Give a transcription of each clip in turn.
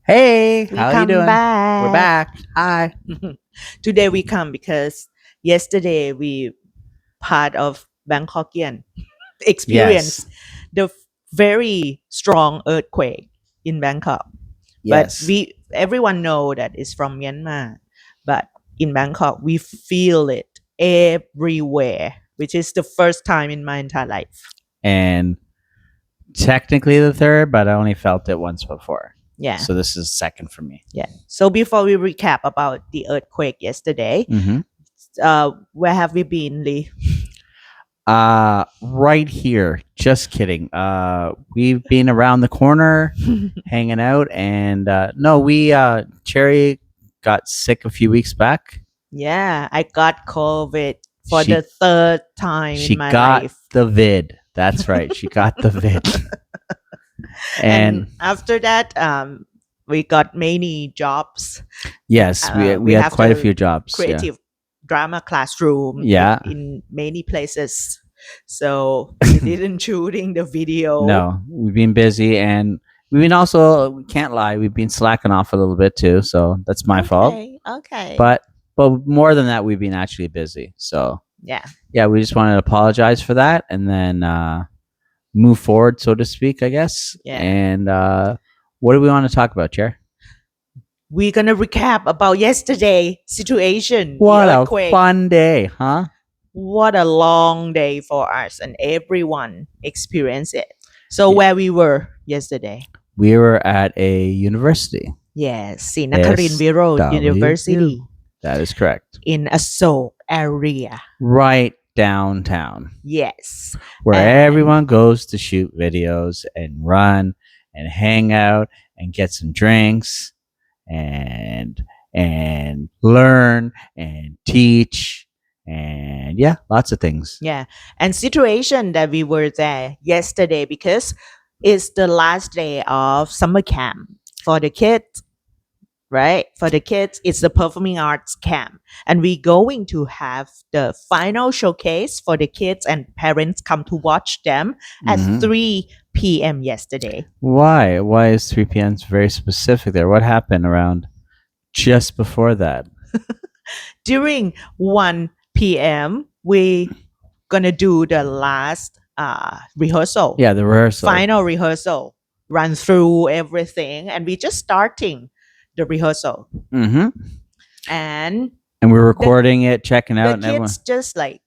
Hey, We how you come doing? We're back. back. Hi. Today we come because yesterday we part of Bangkokian Yes. experience the very strong earthquake in Bangkok. But Yes. we everyone know that it's from Myanmar, but in Bangkok we feel it everywhere, which is the first time in my entire life. And technically the third, but I only felt it once before. Yeah, So this is second for me. yeah. So before we recap about the earthquake yesterday, Mm-hmm. where have we been, Lee? Right here. Just kidding. We've been around the corner hanging out and no, we Cherry got sick a few weeks back. Yeah, I got COVID for the She third time in she my got life. the vid. That's right. She got the vid. And And after that, we got many jobs. yes, we We had have quite a the few jobs. Yeah. creative drama classroom Yeah. in many places. So we didn't shooting the video. No, we've been busy and we've been also, we can't lie, we've been slacking off a little bit too. So that's my fault. Okay, okay. But more than that, we've been actually busy. So Yeah. yeah, we just wanted to apologize for that and then move forward, so to speak, I guess. Yeah. And what do we want to talk about, Chair? We're gonna recap about yesterday situation, the What a earthquake. fun day, huh? What a long day for us, and everyone experienced it. So Yeah. where we were yesterday? We were at a university. Yes, Nakarin Road SW. University That is correct. in Asok area. Right downtown, Yes. where And everyone goes to shoot videos and run and hang out and get some drinks and learn and teach and yeah, lots of things. yeah, and situation that we were there yesterday because it's the last day of summer camp for the kids, right? For the kids, it's the performing arts camp. And we're going to have the final showcase for the kids, and parents come to watch them at Mhm. 3 p.m. yesterday. Why? Why is 3 p.m. very specific there? What happened around just before that? During 1 p.m., we gonna do the last rehearsal, Yeah, the rehearsal. final rehearsal, run through everything, and we just starting the rehearsal. Mm-hmm. And And we're recording it, checking out, the and everyone. kids just like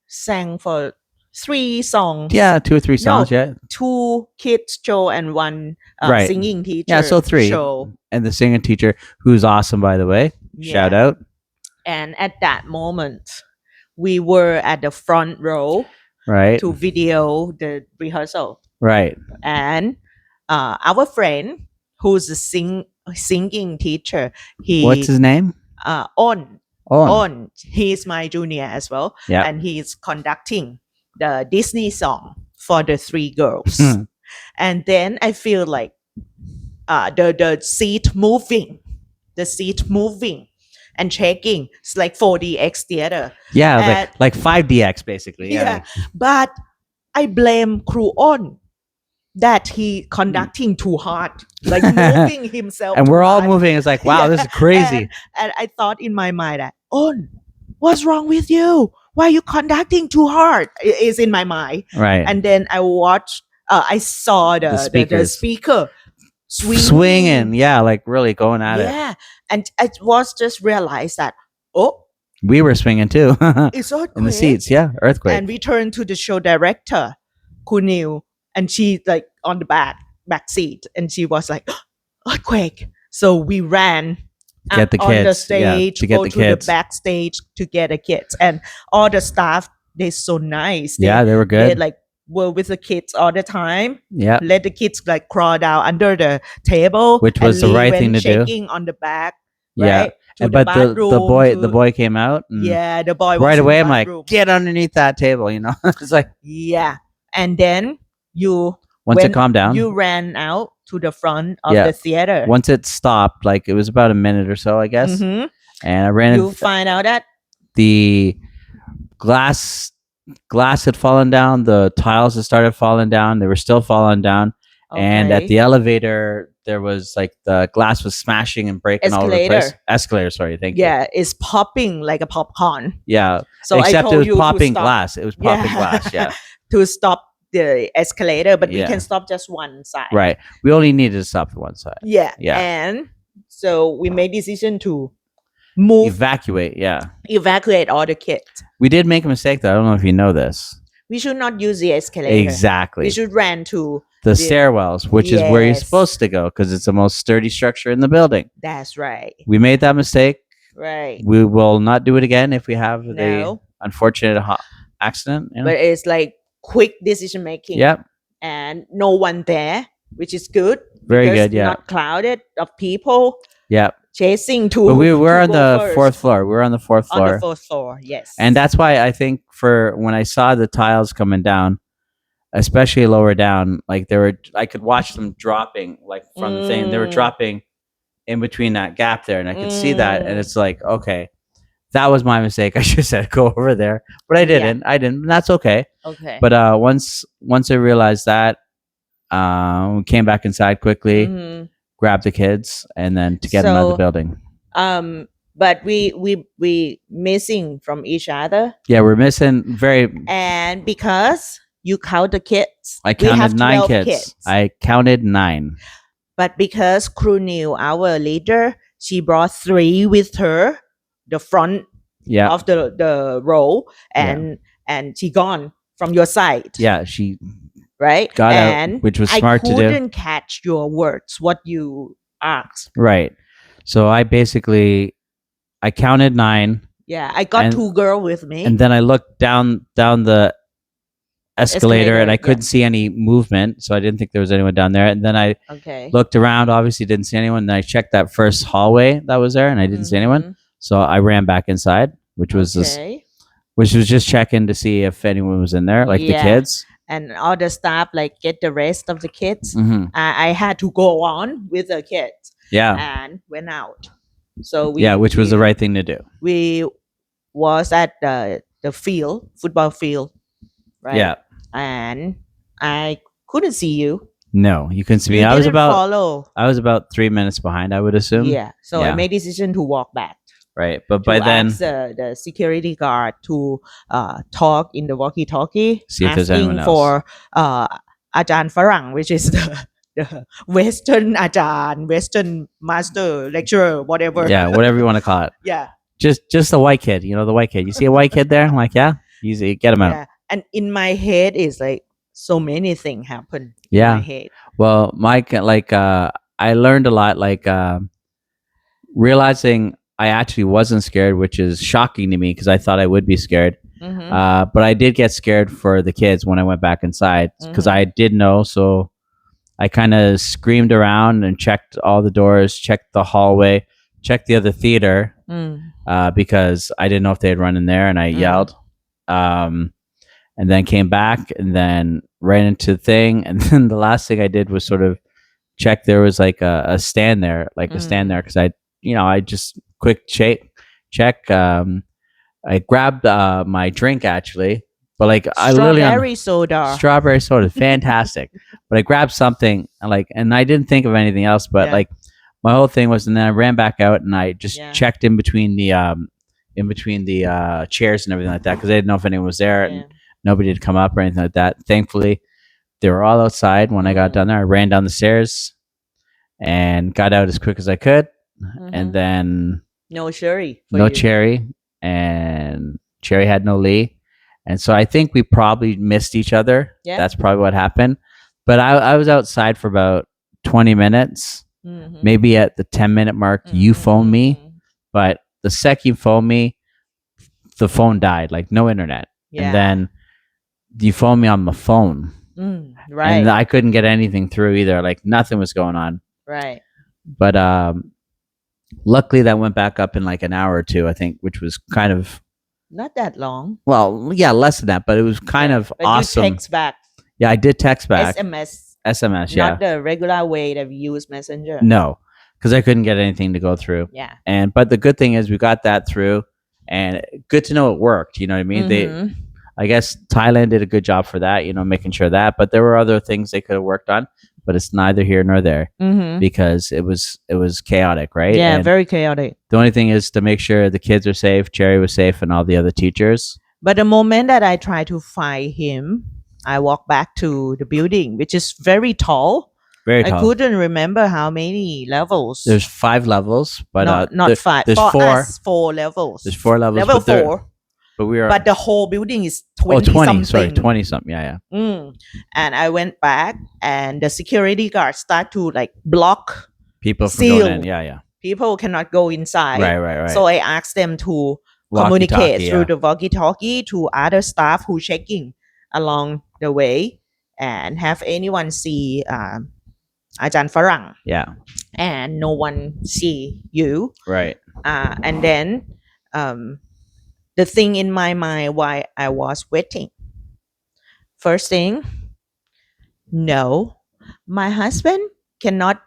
sang for 3 songs. Yeah, 2 or 3 songs. No, Yeah, 2 kids show and 1 right. singing teacher. Yeah, so 3. show. And the singing teacher, who's awesome, by the way. Shout Yeah. out. And at that moment, we were at the front row Right. to video the rehearsal. Right. And our friend, who's a singing teacher, What's his name? On. On. On. He's my junior as well. Yeah. And he's conducting the Disney song for the 3 girls. And then I feel like the seat moving, and shaking. It's like 4DX theater. Yeah, like 5DX basically. Yeah. But I blame Crew On that he conducting too hard, like moving himself. And too we're all hard. moving. It's like, wow, this is crazy. And I thought in my mind that, On, what's wrong with you? Why are you conducting too hard? It's in my mind. Right. And then I saw the speaker swinging. Yeah, like really going at it. Yeah. And I was just realized that, oh, we were swinging too. it's earthquake. In the seats. Yeah, earthquake. And we turned to the show director, Kunil, and she like on the back seat, and she was like, earthquake. So we ran get the kids on the stage, to get go the to kids. the backstage to get the kids, and all the staff, they're so nice. They were good. They like were with the kids all the time. Yeah, let the kids like crawl down under the table, which was the right thing to do. Shaking on the back. Yeah. Right? But the boy came out. Yeah, the boy was right away. I'm like, get underneath that table. You know, it's like yeah. And then once it calmed down, you ran out to the front of the theater. Once it stopped, like it was about a minute or so, I guess. Mm-hmm. And I ran. You find out that the glass had fallen down. The tiles had started falling down. They were still falling down. Okay. And at the elevator, there was like the glass was smashing and breaking all over the place. Escalator, sorry, thank you. Yeah, it's popping like a popcorn. Yeah. So I Except it told was you to popping stop. glass. It was popping Yeah. glass, yeah. To stop the escalator, but we Yeah. can stop just one side. Right. We only needed to stop to one side. Yeah. Yeah. And so we made decision to move, Evacuate, yeah. evacuate all the kids. We did make a mistake though. I don't know if you know this. We should not use the escalator. Exactly. We should run to the stairwells, which is where you're Yes. supposed to go because it's the most sturdy structure in the building. That's right. We made that mistake. Right. We will not do it again if we have the No. unfortunate accident. You know? But it's like quick decision making. Yep. And no one there, which is good. Very because good. Yeah. Not crowded of people Yep. chasing to. But we were to on go the first. fourth floor. We were on the fourth floor. On the fourth floor, yes. And that's why I think for when I saw the tiles coming down, especially lower down, like I could watch them dropping like from the thing. They were dropping in between that gap there, and I could see that, and it's like, okay, that was my mistake. I should have said go over there, but I didn't. I didn't. And that's okay. Okay. But once I realized that, we came back inside quickly, grabbed the kids, and then to get them out of the building. But we missing from each other. Yeah, we're missing very. And because you count the kids, I we have counted 9 12 kids. I counted 9. But because Crew Neil, our leader, she brought 3 with her, the front of the row, and she gone from your side. Yeah, she right got out, which was smart to do. I couldn't catch your words, what you asked. Right. So I counted 9. Yeah, I got 2 girls with me. And then I looked down the escalator and I couldn't see any movement, so I didn't think there was anyone down there. And then I looked around, obviously didn't see anyone. Then I checked that first hallway that was there, and I didn't see anyone. So I ran back inside, which was just checking to see if anyone was in there, like the kids and all the staff, like get the rest of the kids. I had to go on with the kids. Yeah, and went out. So which was the right thing to do. We was at the football field, right? Yeah. And I couldn't see you. No, you couldn't see me. I was about 3 minutes behind, I would assume. Yeah. So I made a decision to walk back. Right. But by then the security guard to talk in the walkie-talkie, see if there's anyone else. For Ajahn Farang, which is the Western Ajahn, Western master, lecturer, whatever. Yeah, whatever you want to call it. Yeah. Just the white kid, the white kid. You see a white kid there? I'm like, yeah, easy, get him out. Yeah. And in my head is like so many things happen. Yeah. In my head. Well, Mike, I learned a lot, realizing I actually wasn't scared, which is shocking to me because I thought I would be scared. But I did get scared for the kids when I went back inside because I did know. So I kind of screamed around and checked all the doors, checked the hallway, checked the other theater because I didn't know if they had run in there, and I yelled. And then came back and then ran into the thing. And then the last thing I did was sort of check there was like a stand there, because I just quick check. I grabbed my drink actually, but I literally strawberry soda, fantastic. But I grabbed something and I didn't think of anything else. But my whole thing was, and then I ran back out and I just checked in between the chairs and everything like that because I didn't know if anyone was there. And nobody had come up or anything like that. Thankfully, they were all outside when I got down there. I ran down the stairs and got out as quick as I could. And then no Cherry. Cherry. And Cherry had no Lee. And so I think we probably missed each other. Yeah. That's probably what happened. But I was outside for about 20 minutes. Maybe at the 10-minute mark, you phoned me. But the second you phoned me, the phone died, no internet. Yeah. And then you phoned me on the phone. Right. And I couldn't get anything through either. Nothing was going on. Right. But luckily that went back up in an hour or two, I think, which was kind of not that long. Well, yeah, less than that, but it was kind of awesome. You text back. Yeah, I did text back. SMS, yeah. Not the regular way that we use Messenger. No, because I couldn't get anything to go through. Yeah. But the good thing is we got that through, and good to know it worked. You know what I mean? I guess Thailand did a good job for that, making sure that. But there were other things they could have worked on. but it's neither here nor there Mm-hmm. because it was chaotic, right? Yeah, And very chaotic. the only thing is to make sure the kids are safe, Cherry was safe, and all the other teachers. But the moment that I try to find him, I walk back to the building, which is very tall. Very I tall. couldn't remember how many levels. There's 5 levels, but not five. there's For 4. us, 4 levels. There's 4 levels, Level but there, 4. but we are But the whole building is 20 20, sorry, something. 20 something. Yeah, yeah. And I went back, and the security guard start to like block. People from Seal. going in. Yeah, yeah. People cannot go inside. Right. So I asked them to Walkie-talkie, communicate through yeah. the walkie-talkie to other staff who checking along the way, and have anyone see Ajahn Farang, Yeah, and no one see you. right. And then the thing in my mind why I was waiting. First thing, no, my husband cannot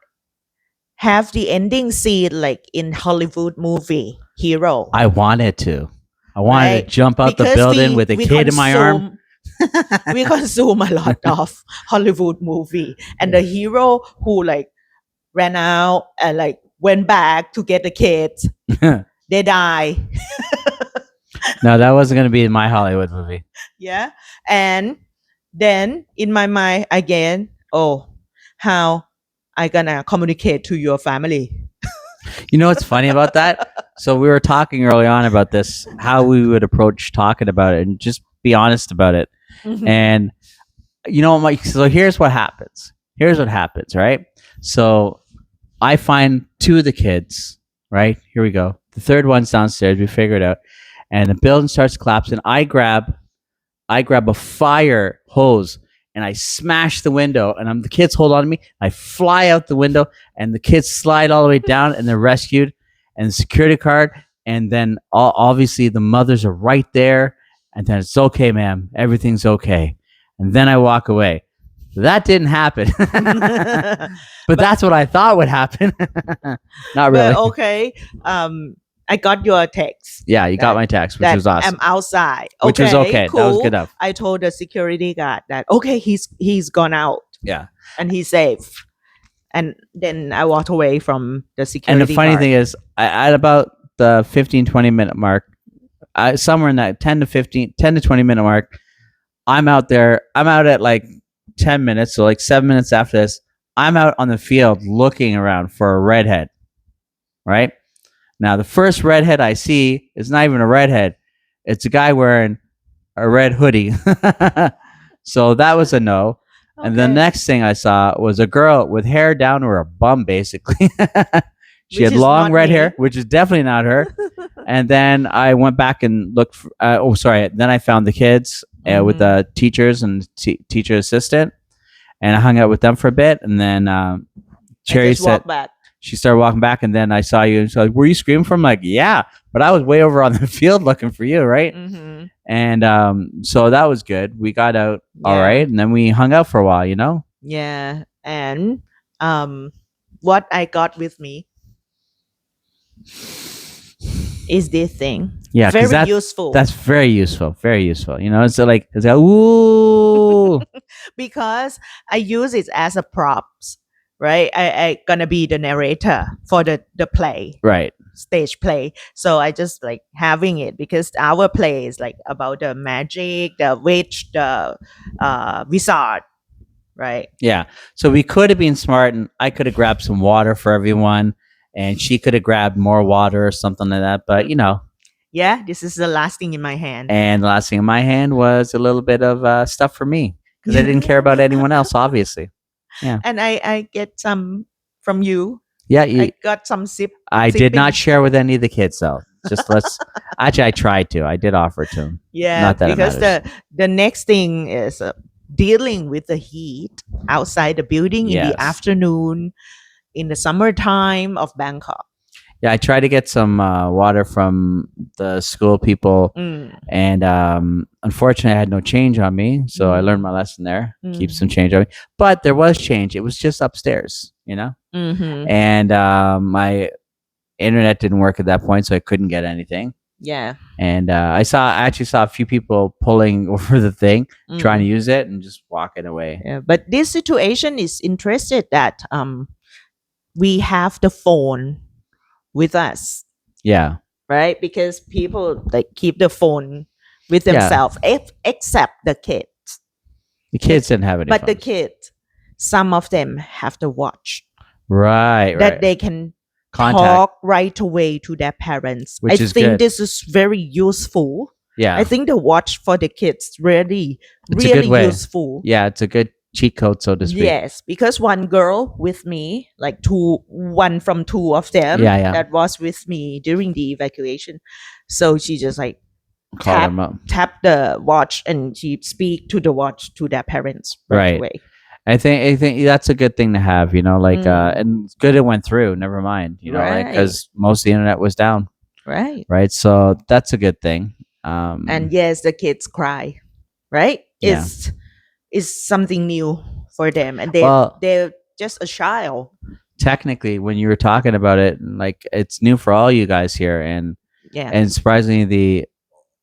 have the ending scene like in Hollywood movie hero. I wanted to. I wanted Right? to jump out the Because building with a kid in my arm. We consume a lot of Hollywood movie, and the hero who like ran out and like went back to get the kids, they die. No, that wasn't going to be in my Hollywood movie. Yeah. And then in my mind again, oh, how I gonna communicate to your family? You know what's funny about that? So we were talking early on about this, how we would approach talking about it and just be honest about it. Mhm. And you know, Mike, so here's what happens. Here's what happens, right? So I find 2 of the kids, right? Here we go. The third one's downstairs. We figure it out. And the building starts collapsing. I grab a fire hose and I smash the window, and the kids hold on to me. I fly out the window, and the kids slide all the way down, and they're rescued. And the security card, and then obviously the mothers are right there. And then it's okay, ma'am. Everything's okay. And then I walk away. That didn't happen. but that's what I thought would happen. Not really. But okay, I got your text. Yeah, you got my text, which that was awesome. I'm outside. Which was okay. Cool. That was good enough. I told the security guard that okay, he's gone out Yeah. and he's safe. And then I walked away from the security And the funny guard. thing is, at about the 15-20 minute mark, somewhere in that 10 to 20 minute mark, I'm out there. I'm out at like 10 minutes, so like 7 minutes after this, I'm out on the field looking around for a redhead. Right? Now, the first redhead I see is not even a redhead. It's a guy wearing a red hoodie. So that was a no. And the Okay. next thing I saw was a girl with hair down to her bum, basically. She Which had is long not red me. hair, which is definitely not her. And then I went back and looked for, then I found the kids with the teachers and teacher assistant, and I hung out with them for a bit. And then Cherry I just said, walked back. she started walking back, and then I saw you, and she's like, were you screaming from? Like, yeah, but I was way over on the field looking for you, right? Mm-hmm. And so that was good. We got out all Yeah. right, and then we hung out for a while, you know? Yeah. And what I got with me is this thing. Yeah, 'cause Very useful. That's very useful. Very useful. You know, it's like, ooh. Because I use it as a props, right? I gonna be the narrator for the play, Right. stage play. So I just like having it because our play is like about the magic, the witch, the wizard, right? Yeah. So we could have been smart, and I could have grabbed some water for everyone, and she could have grabbed more water or something like that. But, you know. Yeah, this is the last thing in my hand. And the last thing in my hand was a little bit of stuff for me because I didn't care about anyone else, obviously. Yeah. And I get some from you. Yeah. I got some I did sipping. not share with any of the kids, though. Just actually, I tried to. I did offer to them. Yeah, Not that it because matters. the next thing is dealing with the heat outside the building in Yes. the afternoon in the summertime of Bangkok. Yeah, I tried to get some water from the school people, and unfortunately, I had no change on me. So I learned my lesson there. Keep some change on me. But there was change. It was just upstairs, you know? Mm-hmm. And my internet didn't work at that point, so I couldn't get anything. Yeah. And I actually saw a few people pulling over the thing, trying to Mm. use it, and just walking away. Yeah. But this situation is interested that we have the phone with us, Yeah, right? Because people like keep the phone with yeah. themselves, if, except the kids. The kids didn't have any But the phones. kids, some of them have the watch Right, that right. they can Contact, talk right away to their parents. I which is think good. this is very useful. Yeah, I think the watch for the kids really, it's a good really way. useful. Yeah, it's a good cheat code, so to speak. Yes, because one girl with me, like one from two of them, Yeah, yeah. that was with me during the evacuation. So she just like Call them up. tap the watch and she speak to the watch to their parents right Right. away. I think that's a good thing to have. Like, and it's good it went through. Never mind. Like, Right. because most of the internet was down. Right. Right. So that's a good thing. And yes, the kids cry. Right. Yeah. It's something new for them, and Well, they're just a child. technically, when you were talking about it, like, it's new for all you guys here, and Yeah. surprisingly, the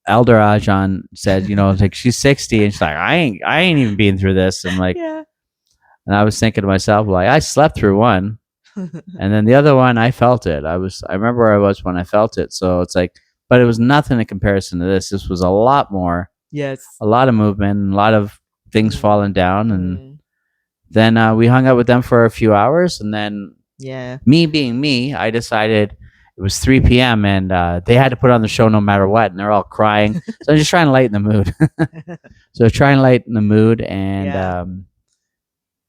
elder Ajan said, like, she's 60, and she's like, I ain't even been through this. And like, Yeah. and I was thinking to myself, like, I slept through one, and then the other one, I felt it. I remember where I was when I felt it. So it's like, but it was nothing in comparison to this. This was a lot more, Yes. a lot of movement, a lot of things falling down, and Mm. then we hung out with them for a few hours, and then Yeah. me being me, I decided it was 3 p.m. and they had to put on the show no matter what, and they're all crying. So I'm just trying to lighten the mood. So trying to lighten the mood, and Yeah.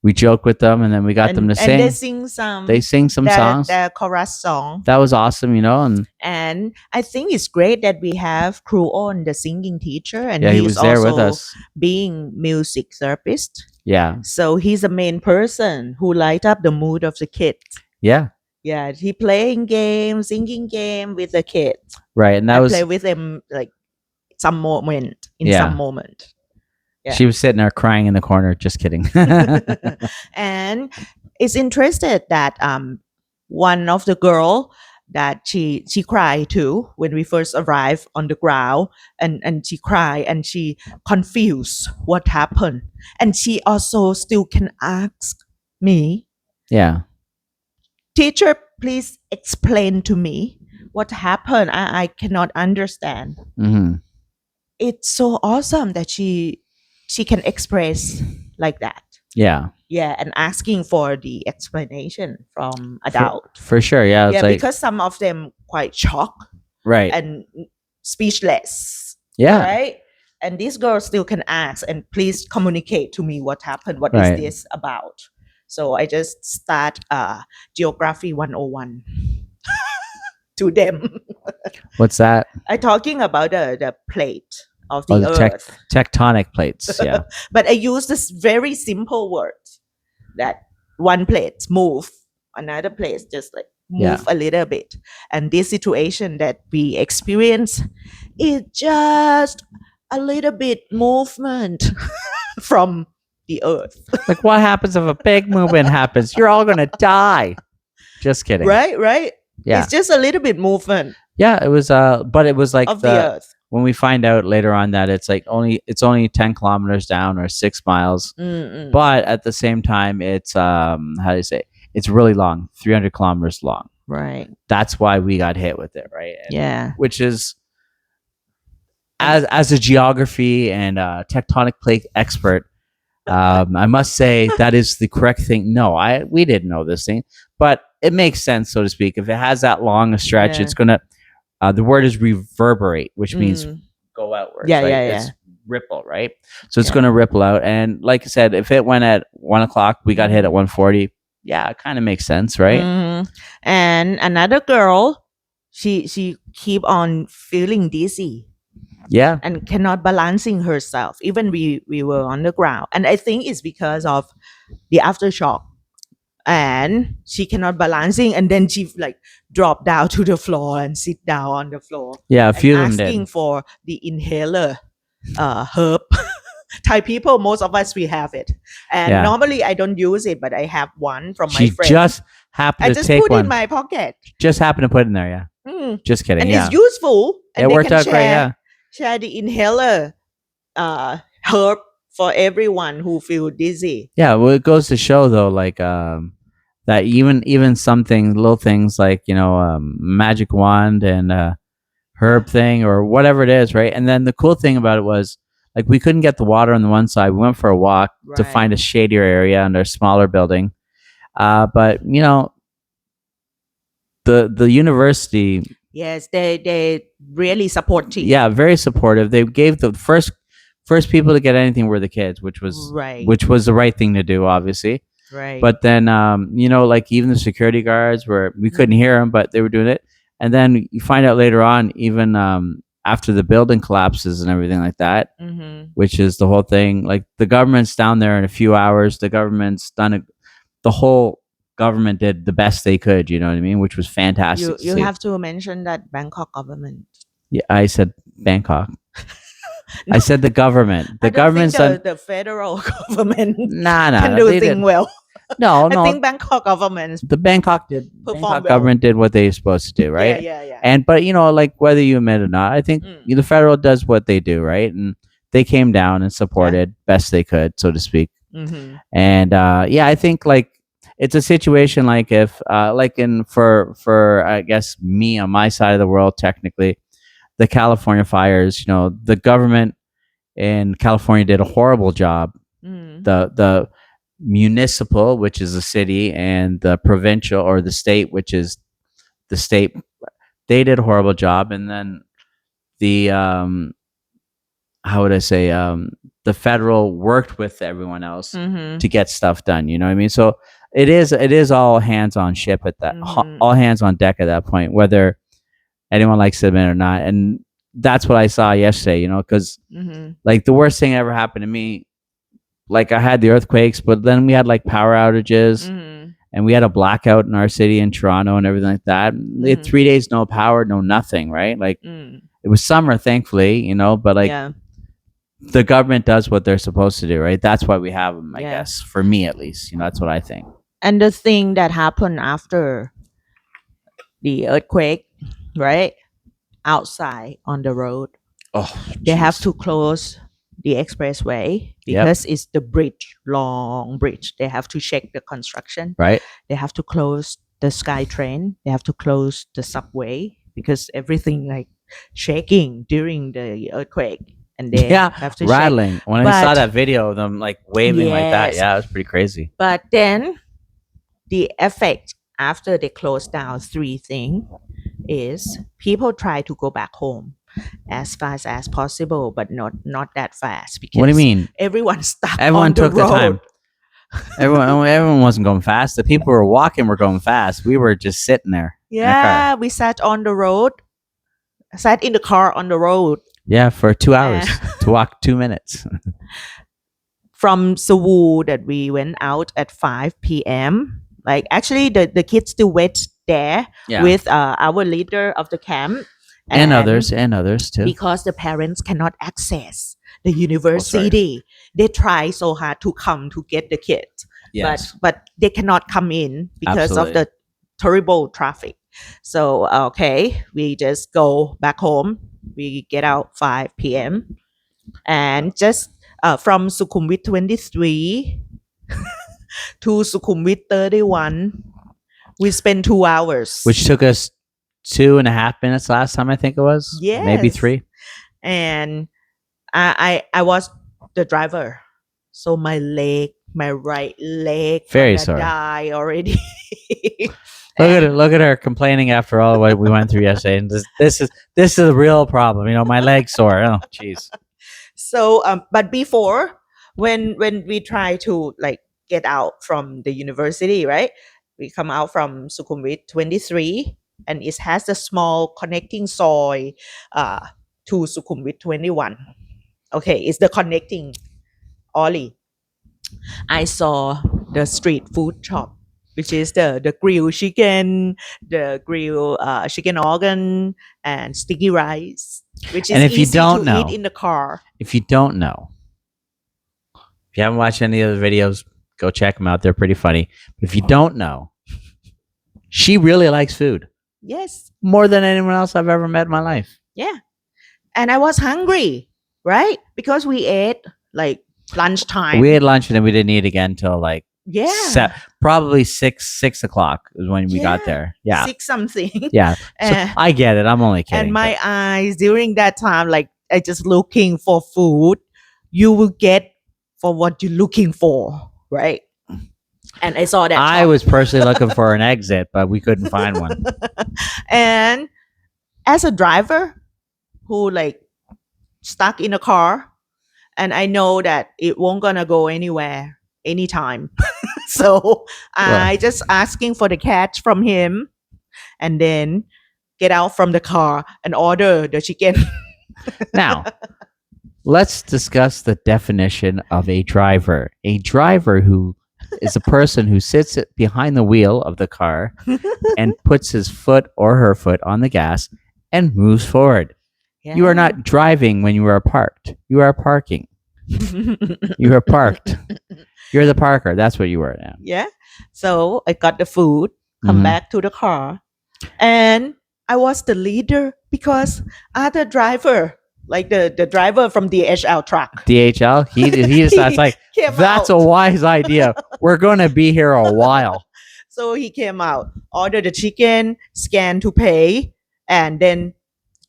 we joked with them, and then we got them to sing. And they sing some. They sing some songs. The chorus song. That was awesome, and And I think it's great that we have Crew On, the singing teacher, and yeah, he was there with also us. being music therapist. Yeah, So he's the main person who light up the mood of the kids. yeah, Yeah, he playing game, singing game with the kids. right. And that was, play with them like some moment in Yeah. some moment. Yeah. she was sitting there crying in the corner. Just kidding. And it's interested that one of the girl that she cried too when we first arrived on the ground, and she cried and she confused what happened, and she also still can ask me, Yeah, teacher, please explain to me what happened. I cannot understand. hmm It's so awesome that she can express like that. yeah, Yeah, and asking for the explanation from adult. for sure. Yeah, it's Yeah, like, because some of them quite shocked right. and speechless. Yeah, Right? And this girl still can ask and please communicate to me what happened. What is Right. this about? So I just start geography 101 to them. what's that? I talking about the plate of the Oh, the earth. tectonic plates. Yeah, But I use this very simple word that one plate move, another place just like move a little bit. And this situation that we experience is just a little bit movement from the earth. like, what happens if a big movement happens? You're all gonna die. Just kidding. Right? Yeah, It's just a little bit movement yeah. It was but it was like of the earth. when we find out later on that it's only 10 kilometers down or 6 miles, Mm-mm. but at the same time it's how do you say, it's really long, 300 kilometers long. Right. That's why we got hit with it, right? Yeah. Which is, as a geography and tectonic plate expert, I must say that is the correct thing. No, we didn't know this thing, but it makes sense, so to speak. If it has that long a stretch, Yeah. it's gonna. The word is reverberate, which means Mm. go outwards. Yeah, right? yeah. It's ripple, right? So it's Yeah. gonna ripple out. And like I said, if it went at 1 o'clock, we got hit at 1:40. Yeah, it kind of makes sense, right? Mhm. And another girl, she keep on feeling dizzy Yeah, and cannot balancing herself. Even we were on the ground, and I think it's because of the aftershock. And she cannot balancing, and then she like drop down to the floor and sit down on the floor. yeah. A And few of them asking did. for the inhaler herb. Thai people, most of us we have it, and Yeah. normally I don't use it, but I have one from my She friend. just I happened to just take put one. in my pocket. Just happened to put it in there. Yeah. Mm. Just kidding. And Yeah. it's useful. It And they worked can out great. Yeah. share the inhaler herb for everyone who feel dizzy. Yeah. Well, it goes to show though, like that even something little things like magic wand and herb thing or whatever it is, right? And then the cool thing about it was like we couldn't get the water on the one side. We went for a walk to Right. find a shadier area under a smaller building. But the university, Yes, they really supportive. yeah, very supportive. They gave the first people to get anything were the kids, which was Right. the right thing to do, obviously. Right. But then like even the security guards were we couldn't hear them, but they were doing it. And then you find out later on, even after the building collapses and everything like that, which is the whole thing. Like the government's down there in a few hours. The government's done it. The whole government did the best they could. You know what I mean? Which was fantastic. You to you see. have to mention that Bangkok government. Yeah, I said Bangkok. I said the government. The I don't think government's done. the federal government Nah, can nah. do They things did. well. No, I no. think Bangkok government The Bangkok did. perform Bangkok well. government did what they were supposed to do, Yeah, right? yeah. And but like whether you admit it or not, I think the federal does what they do, right? And they came down and supported best they could, so to speak. And yeah, I think like it's a situation like if like in for I guess me on my side of the world, technically, the California fires, the government in California did a horrible job. The municipal, which is the city, and the provincial or the state, which is the state, they did a horrible job. And then the how would I say the federal worked with everyone else to get stuff done. You know what I mean? So it is all hands on ship at that, all hands on deck at that point, whether anyone likes to admit it or not. And that's what I saw yesterday. Because like the worst thing ever happened to me. Like I had the earthquakes, but then we had like power outages, and we had a blackout in our city in Toronto and everything like that. We had 3 days no power, no nothing, right? Like it was summer, thankfully, but like the government does what they're supposed to do, right? That's why we have them, I guess, for me at least. That's what I think. And the thing that happened after the earthquake, right? Outside on the road, they have to close the expressway because it's the bridge, long bridge. They have to check the construction. Right. They have to close the SkyTrain. They have to close the subway because everything like shaking during the earthquake. And they have to rattling. check. When I saw that video of them like waving like that, yeah, it was pretty crazy. But then the effect after they close down 3 things is people try to go back home as fast as possible, but not that fast. Because what do you mean? Everyone's stuck. Everyone took the time. Everyone wasn't going fast. The people who were walking were going fast. We were just sitting there. Yeah, we sat on the road. Sat in the car on the road. Yeah, for 2 hours to walk 2 minutes. From Seoul that we went out at 5 p.m. Like actually the kids still wait there with our leader of the camp. And others too. Because the parents cannot access the university. They try so hard to come to get the kids. Yes. But they cannot come in because of the terrible traffic. So, we just go back home. We get out 5 p.m. And just from Sukhumvit 23 to Sukhumvit 31, we spent 2 hours. Which took us 2.5 minutes last time, I think it was. Yes. Maybe 3. And I was the driver. So my right leg very sore. Die already. Look at her complaining after all what we went through yesterday. And this is a real problem. My leg's sore. Oh, jeez. So but before when we try to like get out from the university, right? We come out from Sukhumvit 23 and it has a small connecting soy to Sukhumvit 21. Okay, it's the connecting alley. I saw the street food shop, which is the grilled chicken, the grilled chicken organ, and sticky rice, which is if you easy don't to know, eat in the car. If you don't know, if you haven't watched any of the videos, go check them out. They're pretty funny. But if you don't know, she really likes food. Yes. More than anyone else I've ever met in my life. Yeah. And I was hungry, right? Because we ate like lunchtime. We ate lunch and then we didn't eat again till like Yeah. probably 6 o'clock is when we got Yeah. there. Yeah, Six something. yeah. So and, I get it. I'm only and kidding. my eyes during that time, like I just looking for food. You will get for what you're looking for, right? And I saw that I shop. was personally looking for an exit, but we couldn't find one. And as a driver who like stuck in a car, and I know that it won't gonna go anywhere anytime. So Well, I just asking for the cash from him and then get out from the car and order the chicken. now let's discuss the definition of a driver. A driver who is a person who sits behind the wheel of the car and puts his foot or her foot on the gas and moves forward. You are not driving when you are parked. You are parking. You are parked. You're the parker. That's what you are now. Yeah. So I got the food, come Mhm. back to the car, and I was the leader because other driver, like the driver from the DHL truck, DHL. He decides like came that's out. a wise idea. We're gonna be here a while. So he came out, ordered the chicken, scan to pay, and then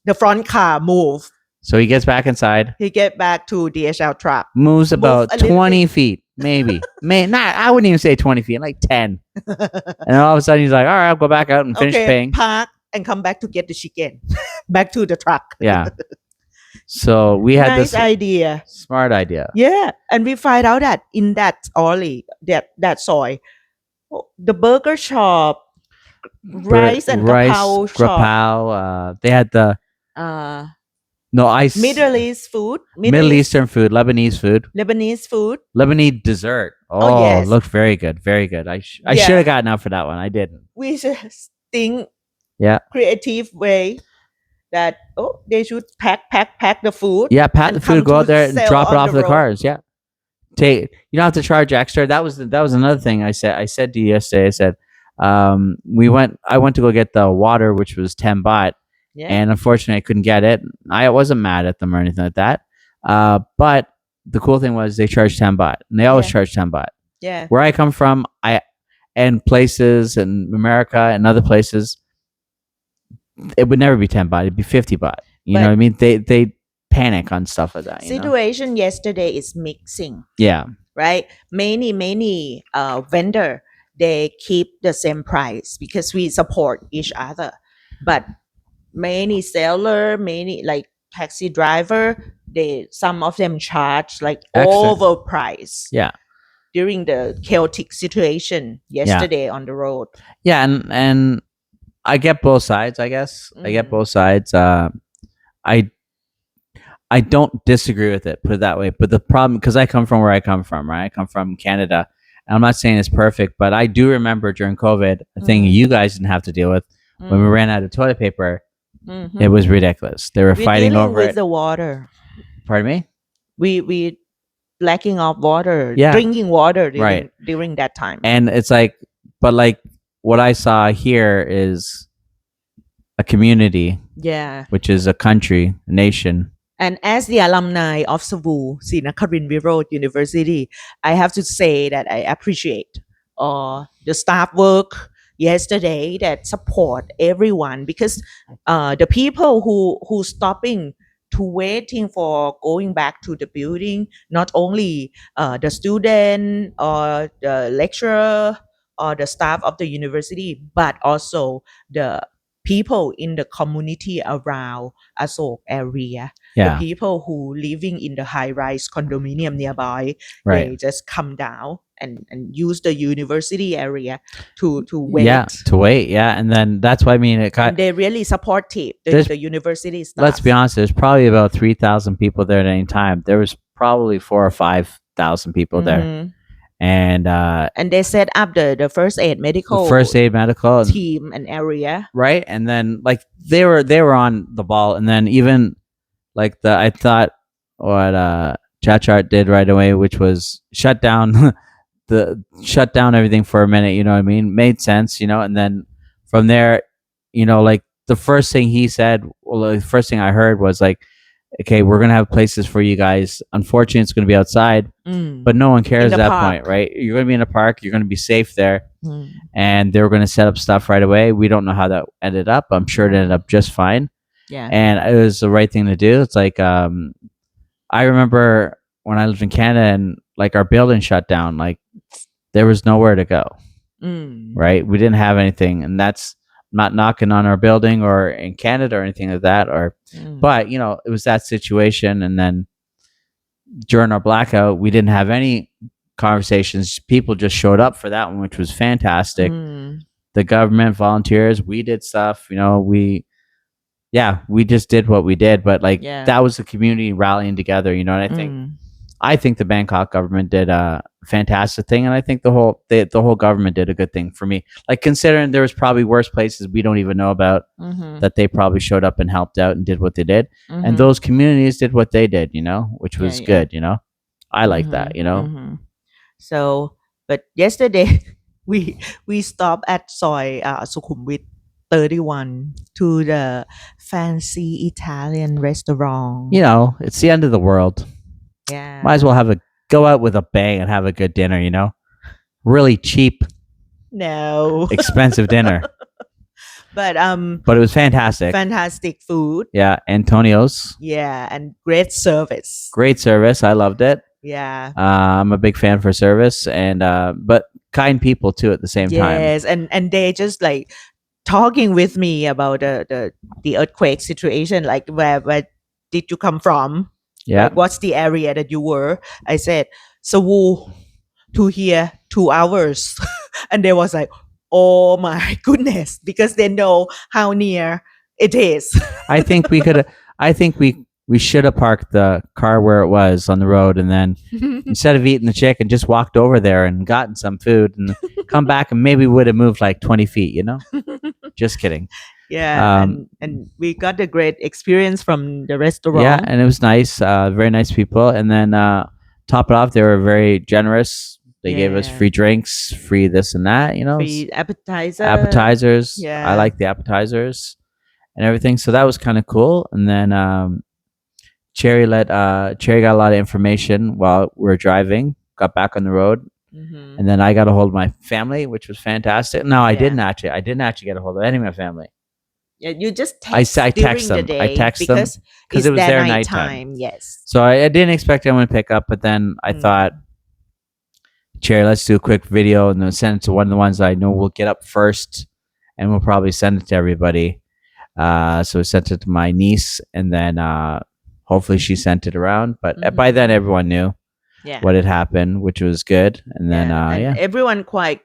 the front car move. So he gets back inside, He get back to DHL truck. moves about a little 20 bit. feet, maybe. Not. I wouldn't even say 20 feet, like 10. And then all of a sudden he's like, all right, I'll go back out and finish Okay, paying. park and come back to get the chicken. Back to the truck. Yeah. So we had Nice this idea. smart idea. Yeah, and we find out that in that alley, that soy, the burger shop, rice and kapow shop, grapau. They had the uh, no ice. Middle East food, Middle Eastern food, Lebanese food, Lebanese food. Lebanese dessert. Oh, Oh, yes. looked very good, very good. I Yeah. should have gotten up for that one. I didn't. We just think Yeah, creative way that they should pack the food. yeah. Pat and the food, come go to out there and sell drop it on off the the road. cars. Yeah, take. You don't have to charge extra. That was another thing I said. I said to you yesterday. I said, we went. I went to go get the water, which was 10 baht. Yeah. And unfortunately, I couldn't get it. I wasn't mad at them or anything like that. But the cool thing was they charged 10 baht, and they always Yeah. charge 10 baht. Yeah. Where I come from, and places in America and other places, it would never be 10 baht. It'd be 50 baht. You know what I mean? They panic on stuff like that. You know? Situation yesterday is mixing, Yeah. right? Many vendor they keep the same price because we support each other, but many seller, many like taxi driver, they some of them charge like Extra. overprice. Yeah. During the chaotic situation yesterday on the road. Yeah, and I get both sides. I guess I get Mhm. both sides. I don't disagree with it. Put it that way. But the problem, because I come from where I come from, right? I come from Canada. And I'm not saying it's perfect, but I do remember during COVID, a thing you guys didn't have to deal with when we ran out of toilet paper. It was ridiculous. They were We're fighting dealing over with it. the water. Pardon me? We lacking of water, Yeah. drinking water Right. during that time. And it's like, but like what I saw here is a community, Yeah. which is a country, a nation. And as the alumni of Cebu Srinakarin Virod University, I have to say that I appreciate the staff work yesterday that support everyone because the people who stopping to waiting for going back to the building, not only the student or the lecturer or the staff of the university, but also the people in the community around Asok area. Yeah. The people who living in the high-rise condominium nearby, Right. they just come down and use the university area to wait. Yeah, to wait. Yeah. And then that's why I mean, it And they're really supportive, There's- the university staff. let's be honest, there's probably about 3,000 people there at any time. There was probably 4 or 5,000 people there. Mhm. And they set up the first aid medical the first aid medical team and area. right? And then like they were on the ball, and then even like I thought what Chachart did right away, which was shut down shut down everything for a minute, you know what I mean? Made sense, you know, and then from there, you know, like the first thing he said, well, the first thing I heard was like, okay, we're gonna have places for you guys. Unfortunately, it's gonna be outside, but no one In cares the at that point, park. right? You're gonna be in a park. You're gonna be safe there, Mm. and they were gonna set up stuff right away. We don't know how that ended up. I'm sure it ended up just fine, Yeah. and it was the right thing to do. It's like I remember when I lived in Canada and like our building shut down, like there was nowhere to go, Mm. right? We didn't have anything, and that's not knocking on our building or in Canada or anything like that. Or, Mm. but you know, it was that situation, and then during our blackout, we didn't have any conversations. People just showed up for that one, which was fantastic. Mm. The government, volunteers, we did stuff. You know, we just did what we did, but like Yeah. that was the community rallying together. You know, and Mm. I think the Bangkok government did a fantastic thing, and I think the whole government did a good thing for me. Like considering there was probably worse places we don't even know about Mhm. that they probably showed up and helped out and did what they did, and Mhm. those communities did what they did. You know, which Yeah, was yeah. good. You know, I like that. Mhm. You know, Mhm. So, but yesterday we stopped at Soy Sukhumvit 31 to the fancy Italian restaurant. it's the end of the world. Yeah. Might as well go out with a bang and have a good dinner. You know, really cheap, No. expensive dinner, But but it was fantastic. fantastic food. Yeah, Antonio's. Yeah, and great service. Great service. I loved it. Yeah. I'm a big fan for service, and but kind people too at the same time. Yes, and they just like talking with me about the earthquake situation, like where did you come from? Yeah, Like what's the area that you were? I said, Seoul to here 2 hours. And they was like, oh my goodness, because they know how near it is. I think we could. I think we should have parked the car where it was on the road, and then instead of eating the chicken, just walked over there and gotten some food and come back, and maybe would have moved like 20 feet. You know, just kidding. Yeah, Um, and we got a great experience from the yeah, restaurant. and it was nice. Very nice people, and then top it off, they were very generous. They gave us Yeah. free drinks, free this and that. You know, Free appetizer. appetizers. I Yeah. like the appetizers and everything. So that was kind of cool. And then Cherry got a lot of information while we were driving. Got back on the road, Mhm. and then I got a hold of my family, which was fantastic. No, I Yeah. didn't actually. I didn't actually get a hold of any of my family. Yeah, you just I text text during the them. day I text them because because it's it was their their nighttime. nighttime. Yes. So I didn't expect anyone to pick up, but then I Mm. thought, Cherry, let's do a quick video and then send it to one of the ones I know will get up first, and we'll probably send it to everybody. So I sent it to my niece, and then hopefully she sent it around. But by Mhm. then, everyone knew Yeah. what had happened, which was good. And then and everyone quite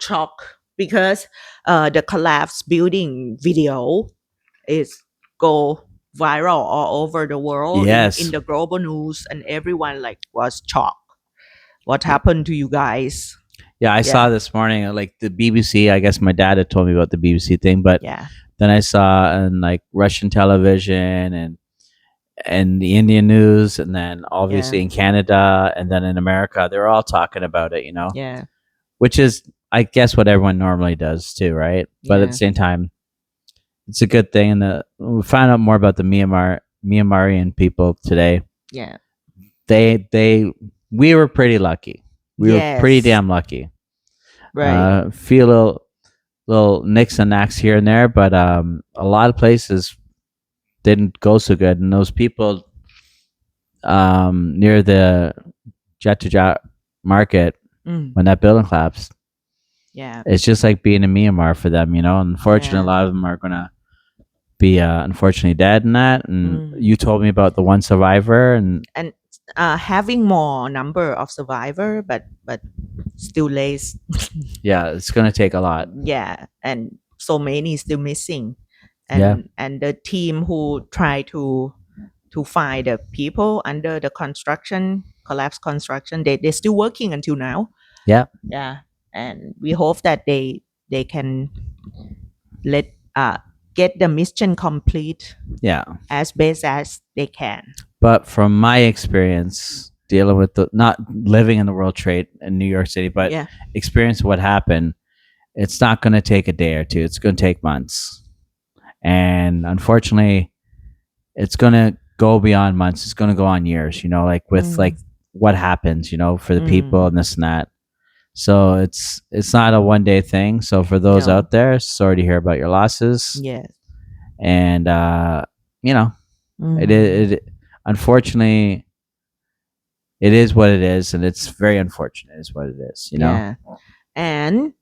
shocked because the collapse building video is go viral all over the world Yes. in the global news, and everyone like was shocked. What happened to you guys? Yeah, I saw this morning, like the BBC. I guess my dad had told me about the BBC thing, but Yeah. then I saw on like Russian television and the Indian news, and then obviously Yeah. in Canada, and then in America, they're all talking about it. You know, Yeah. which is, I guess, what everyone normally does too, right? But at Yeah. the same time, it's a good thing. And we found out more about the Myanmarian people today. Yeah. We were pretty lucky. We were pretty Yes. damn lucky. Right. Feel a little nicks and knacks here and there, but a lot of places didn't go so good. And those people near the Jatujat market, Mm. when that building collapsed, Yeah. it's just like being in Myanmar for them, you know. Unfortunately, Yeah. a lot of them are gonna be unfortunately dead in that. And Mm. you told me about the one survivor, and And having more number of survivor, but still less. yeah, it's gonna take a lot. Yeah, and so many still missing. Yeah. And the team who try to find the people under the collapse construction, they're still working until now. Yeah. Yeah, and we hope that they can let get the mission complete Yeah. as best as they can. But from my experience dealing with not living in the World Trade in New York City, but Yeah. experience what happened, it's not going to take a day or two. It's going to take months. and unfortunately, it's gonna go beyond months. It's gonna go on years. Like with like what happens, for the people and this and that. So it's not a 1 day thing. So for those No. out there, sorry to hear about your losses. Yes. And you know, it unfortunately it is what it is, and it's very unfortunate. Is what it is. Yeah. And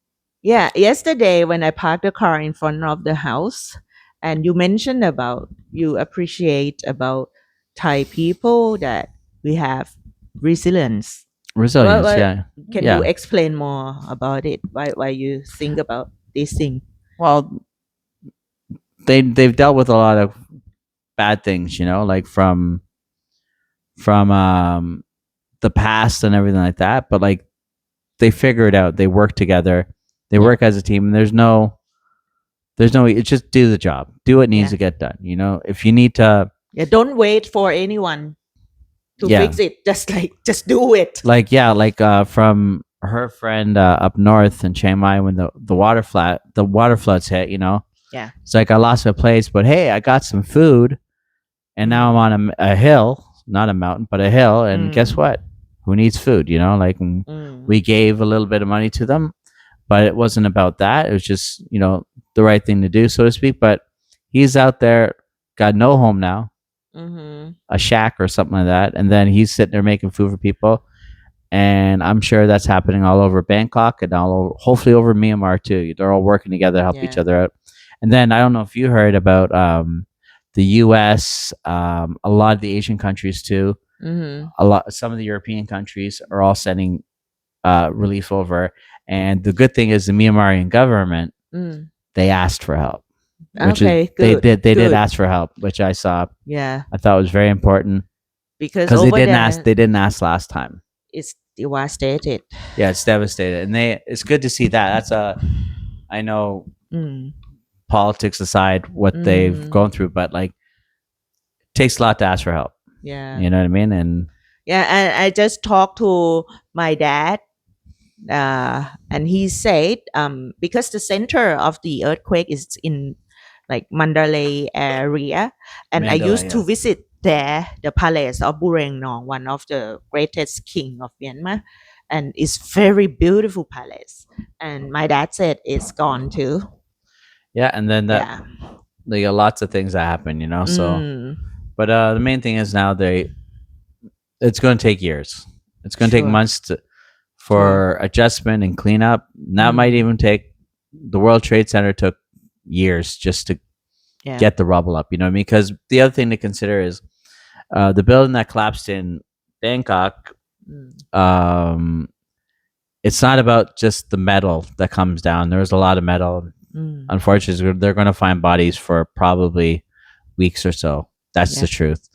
yeah, yesterday when I parked the car in front of the house, and you mentioned about you appreciate about Thai people that we have resilience. Resilience. What Yeah, can you yeah. explain more about it? Why you think about this thing? Well, they've dealt with a lot of bad things, like from the past and everything like that. But like they figure it out. They work together. They Yeah. work as a team, and there's no. It's just do the job. Do what needs Yeah. to get done. If you need to, Yeah, don't wait for anyone to yeah, fix it. Just do it. like from her friend up north in Chiang Mai when the water floods hit. Yeah. It's like I lost my place, but hey, I got some food, and now I'm on a hill, not a mountain, but a hill, and guess what? Who needs food? Like we gave a little bit of money to them, but it wasn't about that. It was just the right thing to do, so to speak. But he's out there, got no home now, a shack or something like that, and then he's sitting there making food for people. And I'm sure that's happening all over Bangkok and hopefully over Myanmar too. They're all working together to help each Yeah. other out. And then I don't know if you heard about the U.S., a lot of the Asian countries too. Some of the European countries are all sending relief over. And the good thing is the Myanmarian government, they asked for help, which Okay, is they good. did Good. ask for help, which I saw. Yeah, I thought was very important because because they over didn't there ask. They didn't ask last time. it's devastated. Yeah, it's devastated, and it's good to see that. I know Mm. politics aside what they've gone through, but like it takes a lot to ask for help. Yeah. You know what I mean? And Yeah, and I just talked to my dad, and he said, because the center of the earthquake is in like Mandalay area, and I Mandalay, used to yeah. visit there the palace of Bureng Nong, one of the greatest king of Myanmar, and it's very beautiful palace. And my dad said it's gone too. Yeah, and then that Yeah. like lots of things that happen, So, Mm, but the main thing is now it's going to take years. It's going to take sure. months Sure. for adjustment and cleanup. That might even take. The World Trade Center took years just to Yeah. get the rubble up. You know what I mean? Because the other thing to consider is the building that collapsed in Bangkok. Mm. It's not about just the metal that comes down. There's a lot of metal. Unfortunately, they're going to find bodies for probably weeks or so. That's Yeah. the truth.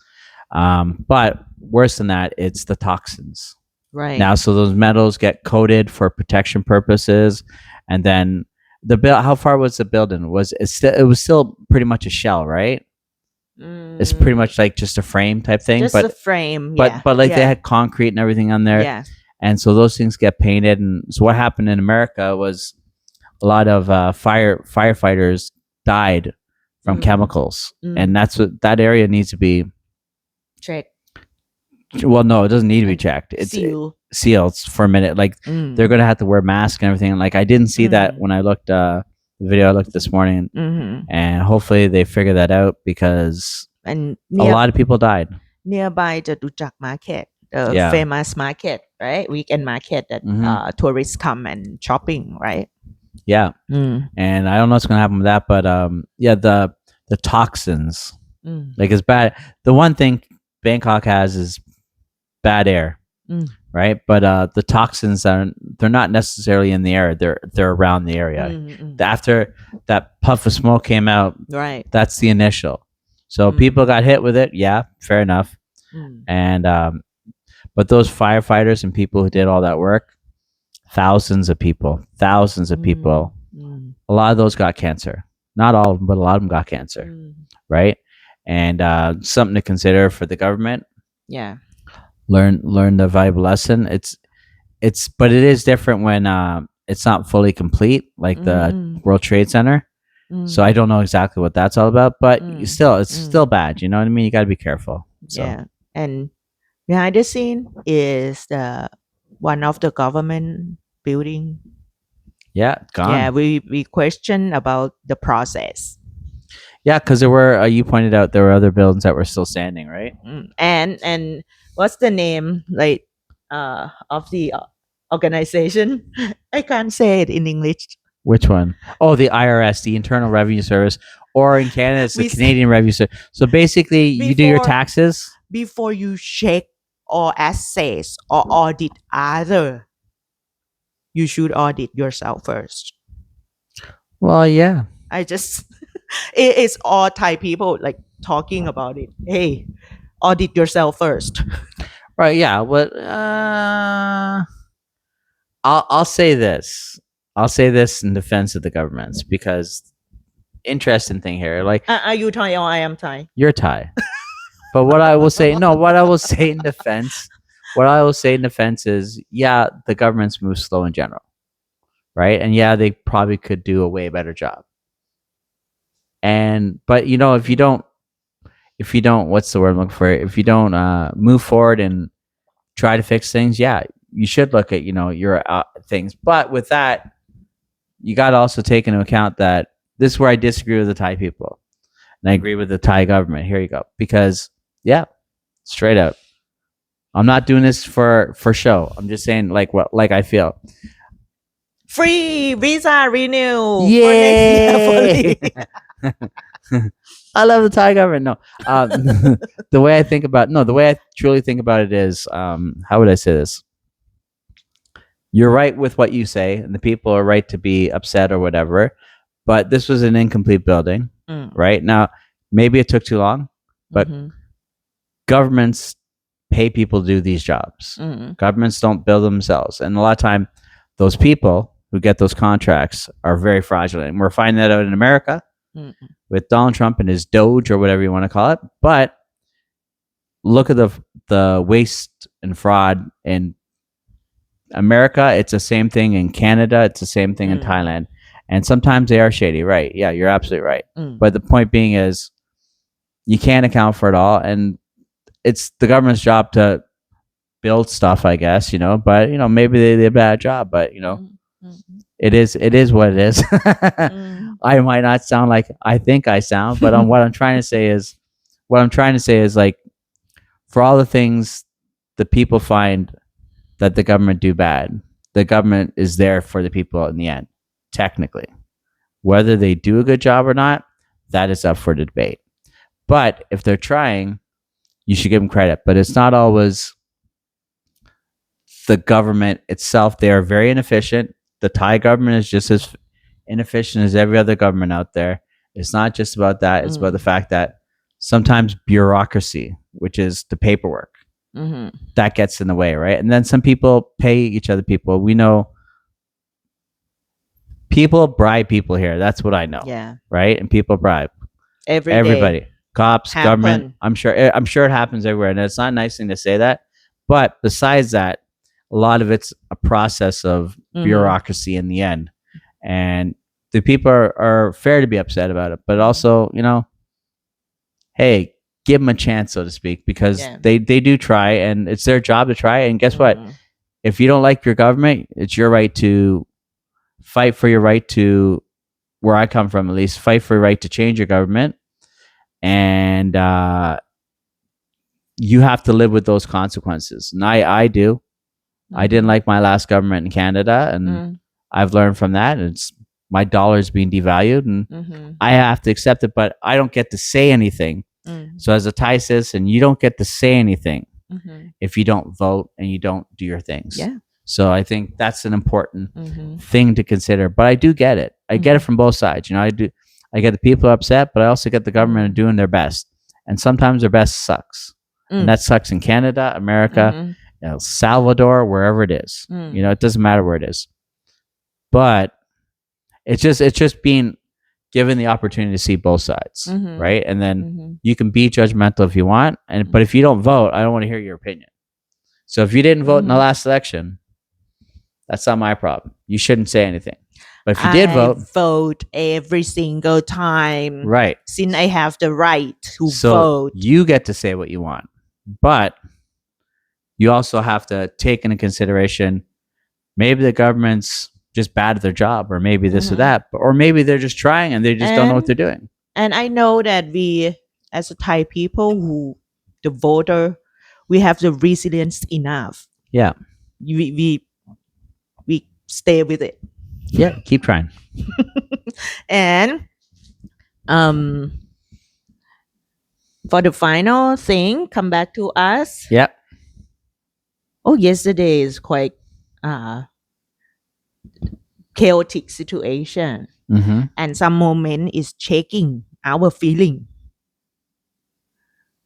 But worse than that, it's the toxins. Right. Now, so those metals get coated for protection purposes, and then how far was the building? It was still pretty much a shell, right? It's pretty much like just a frame type thing, just a frame. Yeah. but like they Yeah. had concrete and everything on there, Yeah. and so those things get painted. And so what happened in America was a lot of firefighters died from chemicals, and that's what that area needs to be. Check. Well, no, it doesn't need to be checked. It's sealed for a minute. Like they're gonna have to wear masks and everything. Like I didn't see that when I looked the video I looked this morning, and hopefully they figure that out because And a lot of people died nearby the Dujak market, the Yeah. famous market, right? Weekend market that tourists come and shopping, right? Yeah, and I don't know what's gonna happen with that, but yeah, the toxins, like it's bad. The one thing Bangkok has is bad air, right? But the toxins they're not necessarily in the air; they're around the area. After that puff of smoke came out, Right. that's the initial. So people got hit with it. Yeah, fair enough. And but those firefighters and people who did all that work, thousands of people, a lot of those got cancer. Not all of them, but a lot of them got cancer, right? And something to consider for the government. Yeah. Learn the valuable lesson. But it is different when it's not fully complete, like the World Trade Center. So I don't know exactly what that's all about, but still, it's still Mm. bad. You know what I mean? You got to be careful. So Yeah. And behind the scene is the one of the government building. yeah, Yeah, gone. we question about the process. Yeah, because there were you pointed out there were other buildings that were still standing, right? And what's the name like of the organization? I can't say it in English. Which one? Oh, the IRS, the Internal Revenue Service, or in Canada, it's the We say Canadian Revenue Service. So basically, you do your before taxes. before you check or assess or audit other, you should audit yourself first. Well, yeah, I just it's all Thai people like talking about it. Hey, audit yourself first. right, yeah. What? I'll say this. I'll say this in defense of the governments because interesting thing here, like Are you Thai or I am Thai? you're Thai, but what I will say, no, what I will say in defense, what I will say in defense is, yeah, the governments move slow in general, right? And yeah, they probably could do a way better job. And but if you don't, what's the word I'm looking for? If you don't move forward and try to fix things, yeah, you should look at your things. But with that, you got to also take into account that this is where I disagree with the Thai people, and I agree with the Thai government. Here you go, because yeah, straight out, I'm not doing this for show. I'm just saying like I feel. Free visa renew for next year for Yay! Lee. I love the Thai government. No, the way I think about no, the way I truly think about it is, how would I say this? You're right with what you say, and the people are right to be upset or whatever. But this was an incomplete building, Mm, right? Now, maybe it took too long, but mhm, governments pay people to do these jobs. mm, Governments don't build themselves, and a lot of time, those people who get those contracts are very fraudulent. And we're finding that out in America mm, with Donald Trump and his Doge or whatever you want to call it. But look at the waste and fraud in America. It's the same thing in Canada. It's the same thing in mm, Thailand. And sometimes they are shady, right? Yeah, you're absolutely right. mm. But the point being is, you can't account for it all, and it's the government's job to build stuff, I guess. But maybe they did a bad job, but Mm, mm, it is what it is. mm, I might not sound like I think I sound, but what I'm trying to say is, like, for all the things that people find that the government do bad, the government is there for the people in the end. Technically, whether they do a good job or not, that is up for debate. But if they're trying, you should give them credit. But it's not always the government itself. They are very inefficient. The Thai government is just as inefficient as every other government out there. It's not just about that. It's about the mm, fact that sometimes bureaucracy, which is the paperwork, mhm. that gets in the way, right? And then some people pay each other people. We know people bribe people here. That's what I know, Yeah, right? And people bribe every day everybody, cops, government. happen. I'm sure it happens everywhere, and it's not a nice thing to say that. But besides that, a lot of it's a process of Mhm. bureaucracy in the end, and the people are fair to be upset about it. But also, hey, give them a chance, so to speak, because Yeah. they do try, and it's their job to try. And guess what? Mm, If you don't like your government, it's your right to fight for your right to, where I come from at least, fight for your right to change your government. And you have to live with those consequences. And I do. I didn't mhm, like my last government in Canada, and mm, I've learned from that. It's my dollar's being devalued, and mhm, I have to accept it, but I don't get to say anything. mm, So as a Thai citizen, you don't get to say anything mhm. if you don't vote and you don't do your things. Yeah. So I think that's an important Mhm, thing to consider. But I do get it. I get it mhm, from both sides. I do. I get the people upset, but I also get the government mm, doing their best. And sometimes their best sucks. And mm, that sucks in Canada, America, mhm, El Salvador, wherever it is. mm, It doesn't matter where it is. But it's just being given the opportunity to see both sides, mhm, right? And then mhm, you can be judgmental if you want, but if you don't vote, I don't want to hear your opinion. So if you didn't vote in the mhm. last election, that's not my problem. You shouldn't say anything. But if you did I vote, vote every single time right. since I have the right to So vote. you get to say what you want. But you also have to take into consideration maybe the government's just bad at their job, or maybe this or Mhm. that, or maybe they're just trying and they just don't know what And they're doing. and I know that we, as a Thai people, who the voter, we have the resilience enough. Yeah. We stay with it. Yeah. Keep trying. And um, for the final thing, come back to us. Yeah. Oh, yesterday is quite uh chaotic situation, Mm-hmm. and some moment is shaking our feeling.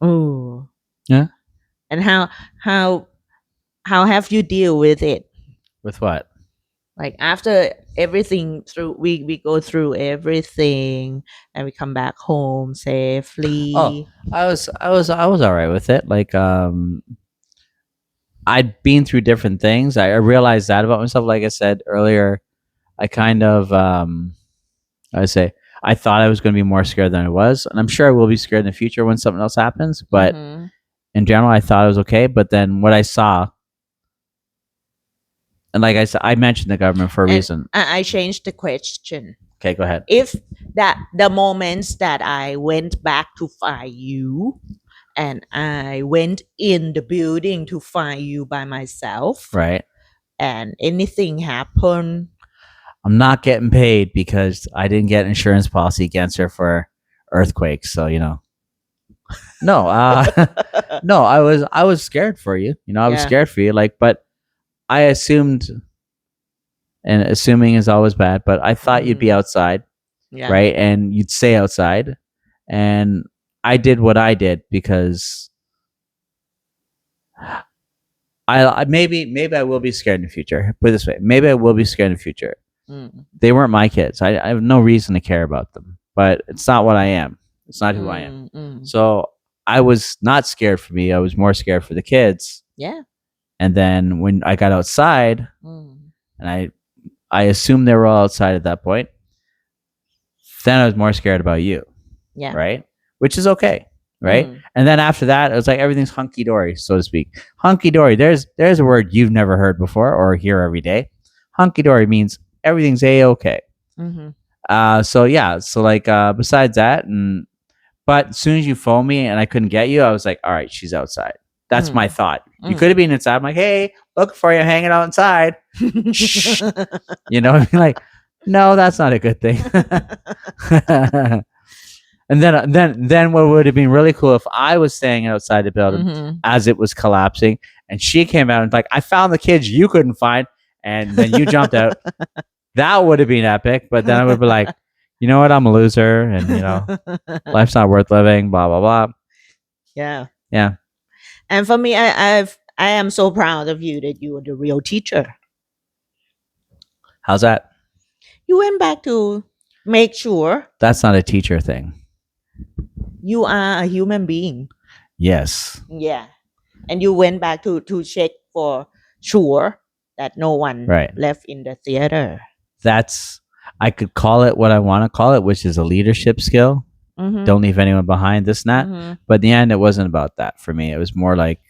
Oh, Yeah. and how how have you deal with it? With what? Like after everything through, we go through everything and we come back home Oh, safely. I was all right with it. Like, I'd been through different things. I realized that about myself. Like I said earlier, I kind of, I say, I thought I was going to be more scared than I was, and I'm sure I will be scared in the future when something else happens. But Mhm. in general, I thought it was okay. But then what I saw, and like I said, I mentioned the government for a And reason. I changed the question. Okay, go ahead. If that the moments that I went back to find you, and I went in the building to find you by myself, Right. and anything happened. I'm not getting paid because I didn't get insurance policy against her for earthquakes. So no, no, I was scared for you. I was Yeah. scared for you. Like, but I assumed, and assuming is always bad. But I thought you'd be outside, Yeah. right, and you'd stay outside, and I did what I did because maybe I will be scared in the future. Put it this way, maybe I will be scared in the future. Mm. They weren't my kids. I have no reason to care about them, but it's not what I am. It's not who I am. Mm. So I was not scared for me. I was more scared for the kids. Yeah. And then when I got outside, Mm. and I assumed they were all outside at that point, then I was more scared about you, Yeah. right? Which is okay, right? Mm. And then after that, it was like everything's hunky dory, so to speak. Hunky dory. There's a word you've never heard before or hear every day. Hunky dory means everything's a okay. Mm-hmm. So yeah, so like besides that, but as soon as you phoned me and I couldn't get you, I was like, all right, she's outside. That's my thought. You could have been inside. I'm like, hey, looking for you, hanging out inside. Shh. Like, no, that's not a good thing. And then what would have been really cool if I was staying outside the building as it was collapsing, and she came out and like, I found the kids you couldn't find, and then you jumped out. That would have been epic. But then I would be like, you know what? I'm a loser, and life's not worth living. Blah blah blah. Yeah. Yeah. And for me, I am so proud of you that you are the real teacher. How's that? You went back to make sure That's not a teacher thing. you are a human being. Yes. Yeah. And you went back to check for sure that no one Right. left in the theater. I could call it what I want to call it, which is a leadership skill. Mm-hmm. Don't leave anyone behind, this and that. Mm-hmm. But in the end, it wasn't about that for me. It was more like,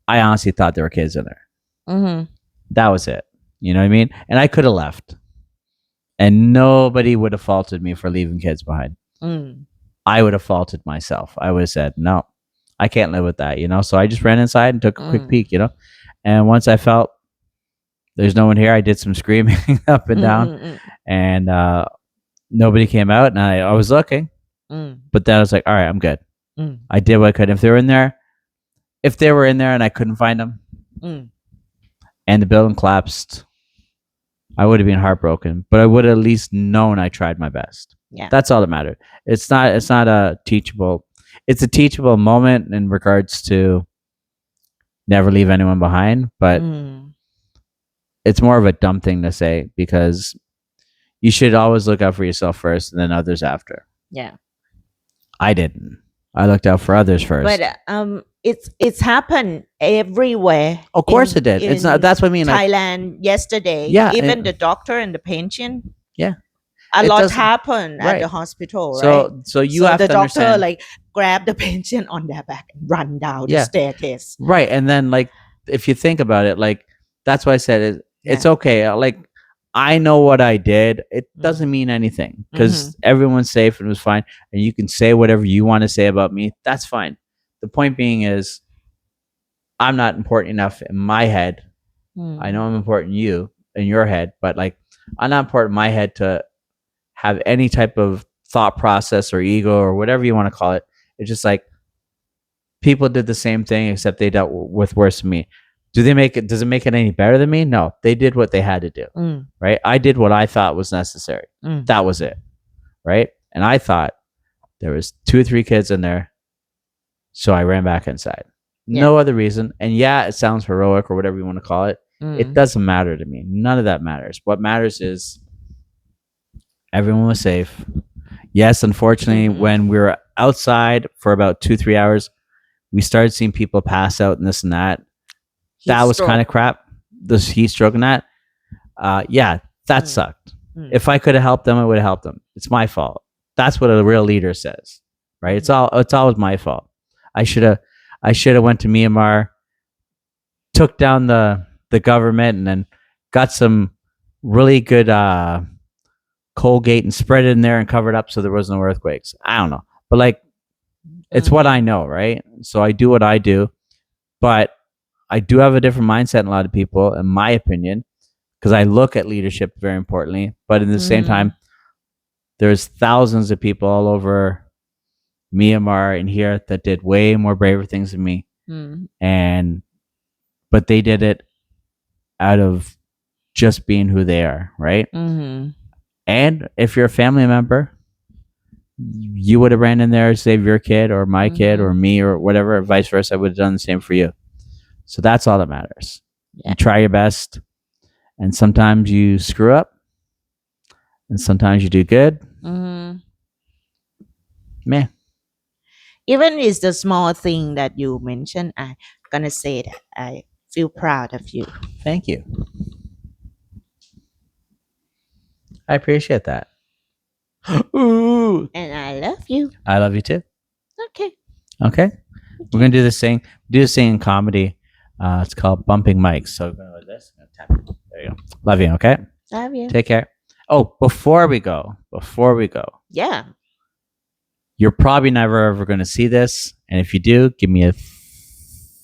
I honestly thought there were kids in there. Mm-hmm. That was it. You know what I mean? And I could have left. And nobody would have faulted me for leaving kids behind. Mm. I would have faulted myself. I would have said, no, I can't live with that, So I just ran inside and took a quick peek, And once I felt there's no one here, I did some screaming up and down. And nobody came out, and I was looking. But then I was like, all right, I'm good. I did what I could. If they were in there and I couldn't find them, and the building collapsed, I would have been heartbroken. But I would have at least known I tried my best. Yeah. That's all that mattered. It's not a teachable. It's a teachable moment in regards to never leave anyone behind, but it's more of a dumb thing to say, because you should always look out for yourself first and then others after. Yeah. I didn't. I looked out for others first. But it's happened everywhere Of course it did. It's not. in That's what I mean. Like, Thailand yesterday. yeah, Even the doctor and the patient, yeah. a It lot doesn't. happened at the Right. hospital, right? So you So have the to doctor understand. like grab the patient on their back and run down the Yeah. staircase. Right. And then like if you think about it, like that's why I said it's Yeah. okay. Like I know what I did. It Mm. doesn't mean anything Mhm. because everyone's safe and it was fine. And you can say whatever you want to say about me. That's fine. The point being is I'm not important enough in my head. I know Mm. I'm important in you in your head, but like I'm not important in my head to have any type of thought process or ego or whatever you want to call it. It's just like people did the same thing except they dealt with worse than me. Do they make it? Does it make it any better than me? No, they did what they had to do. Mm. Right? I did what I thought was necessary. Mm. That was it. Right? And I thought there was 2 or 3 kids in there, so I ran back inside. Yeah. No other reason. And yeah, it sounds heroic or whatever you want to call it. It Mm. doesn't matter to me. None of that matters. What matters is everyone was safe. Yes, unfortunately, Mhm. when we were outside for about 2, 3 hours, we started seeing people pass out and this and that. Heat That was stroke. kind of crap. This heat stroke and that. Yeah, that Mm. sucked. Mm. If I could have helped them, I would have helped them. It's my fault. That's what a real leader says, right? It's always my fault. I should have went to Myanmar, took down the government, and then got some really good Colgate and spread it in there and covered up so there was no earthquakes. I don't know, but like it's what I know, right? So I do what I do, but I do have a different mindset than a lot of people, in my opinion, because I look at leadership very importantly. But at the same time, there's thousands of people all over Myanmar and here that did way more braver things than me, Mm. and but they did it out of just being who they are, right? Mhm. And if you're a family member, you would have ran in there to save your kid or my kid or me or whatever, or vice versa. I would have done the same for you. So that's all that matters. Yeah. You try your best, and sometimes you screw up, and sometimes you do good. Mhm. Man, Even it's the small thing that you mentioned, I'm gonna say that I feel proud of you. thank you. I appreciate that. Ooh, And I love you. I love you too. Okay. Okay, we're gonna do this thing. Do this thing in comedy. It's called bumping mics. So go like this. Tap. There you go. Love you. Okay. Love you. Take care. Oh, before we go, Yeah. you're probably never ever going to see this, and if you do, give me a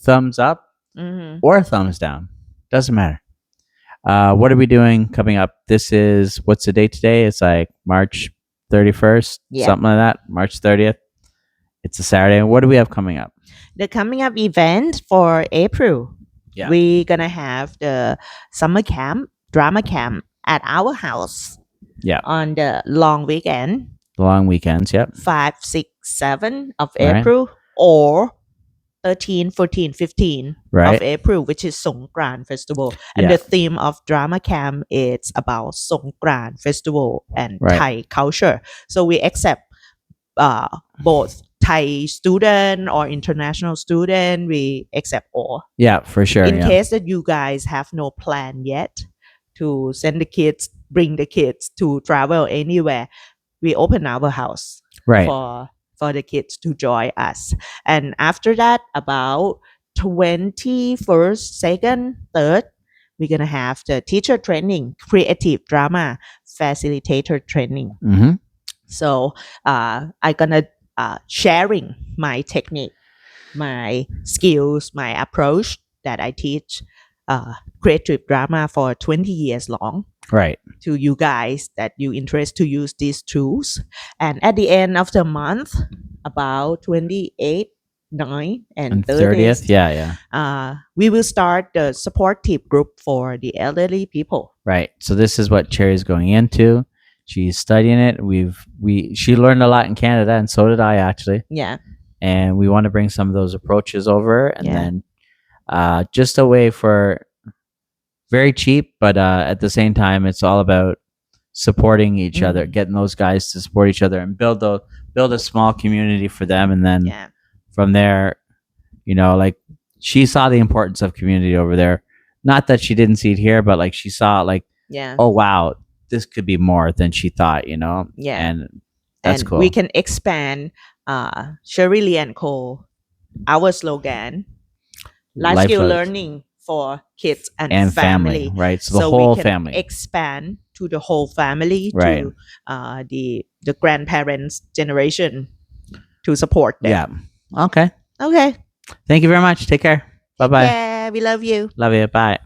thumbs up Mm-hmm. or a thumbs down. Doesn't matter. What are we doing coming up? This is what's the date today? It's like March 31st, Yeah. something like that. March 30th. It's a Saturday. What do we have coming up? The coming up event for April. Yeah. We're gonna have the summer camp, drama camp at our house. Yeah. On the long weekend, The long weekends. Yep. 5, 6, 7 of Right. April, or 13, 14, 15 Right. of April, which is Songkran Festival. And Yeah. the theme of drama camp is about Songkran Festival and Right. Thai culture. So we accept both Thai student or international student. We accept all. Yeah, for sure. In Yeah. case that you guys have no plan yet to send the kids, bring the kids to travel anywhere, we open our house Right. for the kids to join us. And after that, about 21st, 2nd, 3rd, we're gonna have the teacher training, creative drama facilitator training. Mm-hmm. So I'm gonna sharing my technique, my skills, my approach that I teach creative drama for 20 years long Right. to you guys that you interest to use these tools. And at the end of the month, about 28, 9, and 30th, Yeah. Yeah. we will start the supportive group for the elderly people. Right. So this is what Cherry's going into. She's studying it. She learned a lot in Canada, and so did I actually. Yeah. And we want to bring some of those approaches over, and Yeah. then just a way for very cheap, but at the same time, it's all about supporting each other, getting those guys to support each other, and build a small community for them, and then Yeah. from there, Like she saw the importance of community over there. Not that she didn't see it here, but like she saw like, Yeah. oh wow, this could be more than she thought, Yeah. and that's And we cool. can expand CherryLee and Co. Our slogan, life Life skill learning for kids and and family, family. right? So the So we whole can family, expand to the whole family, right? to the grandparents generation, to support them. Yeah. Okay. Okay. Thank you very much. Take care. Bye Take bye. care. We love you. Love you. Bye.